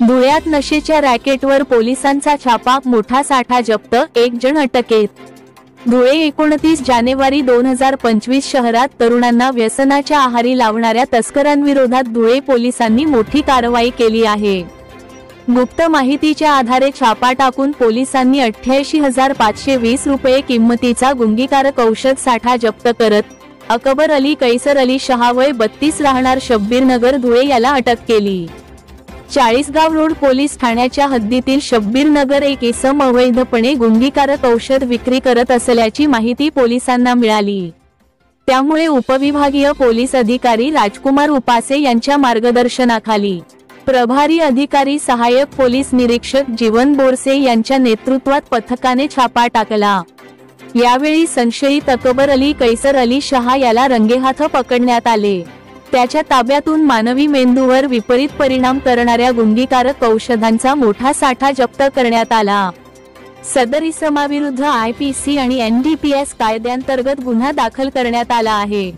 धुळ्यात नशेच्या रॅकेटवर पोलिसांचा छापा, मोठा साठा जप्त, 1 जण अटकेत। धुळे 29 जानेवारी 2025 शहरात तरुणांना व्यसनाच्या आहारी लावणाऱ्या तस्करांविरोधात धुळे पोलिसांनी मोठी कारवाई केली आहे। गुप्त माहितीच्या आधारे छापा टाकून पोलिसांनी 88,520 रुपये किंमतीचा गुंगीकारक औषध साठा जप्त करत अकबर अली कैसर अली शहा वय 32 राहणार शब्बीरनगर धुळे याला अटक केली। चाळीसगाव रोड पोलीस ठाण्याच्या हद्दीतील शब्बीरनगर एक इसम अवैधपणे गुंगीकारक औषध विक्री करत असल्याची माहिती पोलिसांना मिळाली। त्यामुळे उपविभागीय पोलीस अधिकारी राजकुमार उपासे यांच्या मार्गदर्शनाखाली प्रभारी अधिकारी सहाय्यक पोलीस निरीक्षक जीवन बोरसे यांच्या नेतृत्वात पथकाने छापा टाकला। यावेळी संशयित अकबर अली कैसर अली शहा याला रंगेहाथ पकडण्यात आले। त्याच्या ताब्यातून मानवी मेंदूवर विपरीत परिणाम करणाऱ्या गुंगीकारक औषधांचा मोठा साठा जप्त करण्यात आला। सदर इसमाविरुद्ध IPC आणि NDPS कायद्यांतर्गत गुन्हा दाखल करण्यात आला आहे।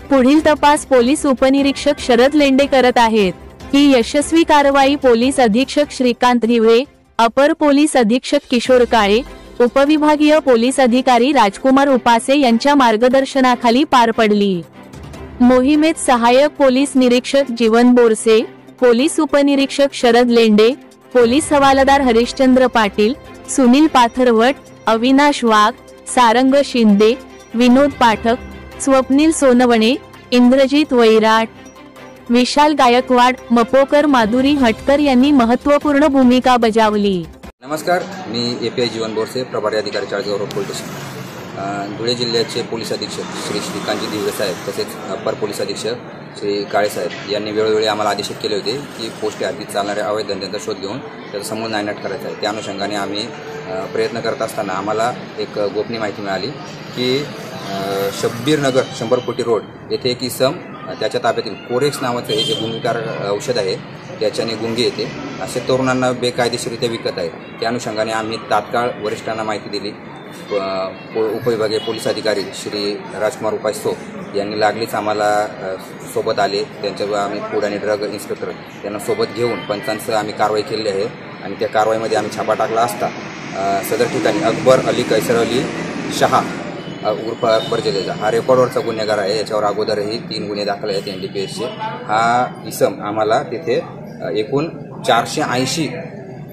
पुढील तपास पोलीस उपनिरीक्षक शरद लेंडे करत आहेत। ही यशस्वी कारवाई पोलीस अधीक्षक श्रीकांत हिवरे, अपर पोलीस अधीक्षक किशोर काळे, उपविभागीय पोलीस अधिकारी राजकुमार उपासे यांच्या मार्गदर्शनाखाली पार पडली। मोहिमेत सहाय्यक पोलीस निरीक्षक जीवन बोरसे, पोलीस उपनिरीक्षक शरद लेंडे, पोलीस हवालदार हरिश्चंद्र पाटील, सुनील पाथरवट, अविनाश वाघ, सारंग शिंदे, विनोद पाठक, स्वप्नील सोनवणे, इंद्रजित वैराट, विशाल गायकवाड, मपोकर माधुरी हटकर यांनी महत्त्वपूर्ण भूमिका बजावली। नमस्कार, मी API जीवन बोरसे, प्रभारी अधिकारी Chalisgaon road police station. Dhule जिल्ह्याचे पोलीस अधीक्षक श्री श्रीकांतजी दिवरे साहेब तसेच अपर पोलीस अधीक्षक श्री काळे साहेब यांनी वेळोवेळी आम्हाला आदेश केले होते की पोस्ट हद्दीत चालणाऱ्या अवैध धंद्यांचा शोध घेऊन त्याचा समूळ नायनाट करायचा आहे। त्या अनुषंगाने आम्ही प्रयत्न करत असताना आम्हाला एक गोपनीय माहिती मिळाली की शब्बीरनगर 100 कोटी रोड येथे एक इसम त्याच्या ताब्यातील कोरेक्स नावाचं हे जे गुंगीकार औषध आहे त्याच्याने गुंगी येते असे तरुणांना बेकायदेशीरित्या विकत आहे। त्या अनुषंगाने आम्ही तात्काळ वरिष्ठांना माहिती दिली। उपविभागीय पोलीस अधिकारी श्री राजकुमार उपासे यांनी लागलीच आम्हाला सोबत आले। त्यांच्या आम्ही फूड आणि ड्रग इन्स्पेक्टर यांना सोबत घेऊन पंचांसह आम्ही कारवाई केली आहे आणि त्या कारवाईमध्ये आम्ही छापा टाकला असता सदर ठिकाणी अकबर अली कैसर अली शहा उर्फ अकबर जडेजा हा रेकॉर्डवरचा गुन्हेगार आहे। याच्यावर अगोदरही 3 गुन्हे दाखल आहेत NDPSचे। हा इसम आम्हाला तिथे एकूण 480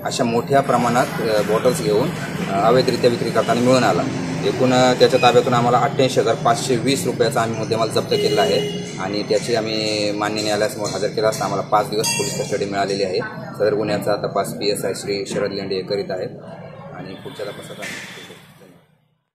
अशा मोठ्या प्रमाणात बॉटल्स घेऊन अवैधरित्या विक्री करताना मिळून आला। एकूण त्याच्या ताब्यातून आम्हाला 88,520 रुपयाचा आम्ही मुद्देमाल जप्त केला आहे आणि त्याची आम्ही मान्य न्यायालयासमोर हजर केला असता आम्हाला 5 दिवस पोलीस कस्टडी मिळालेली आहे। सदर गुन्ह्याचा तपास PSI श्री शरद लेंडे करीत आहेत आणि पुढच्या तपासात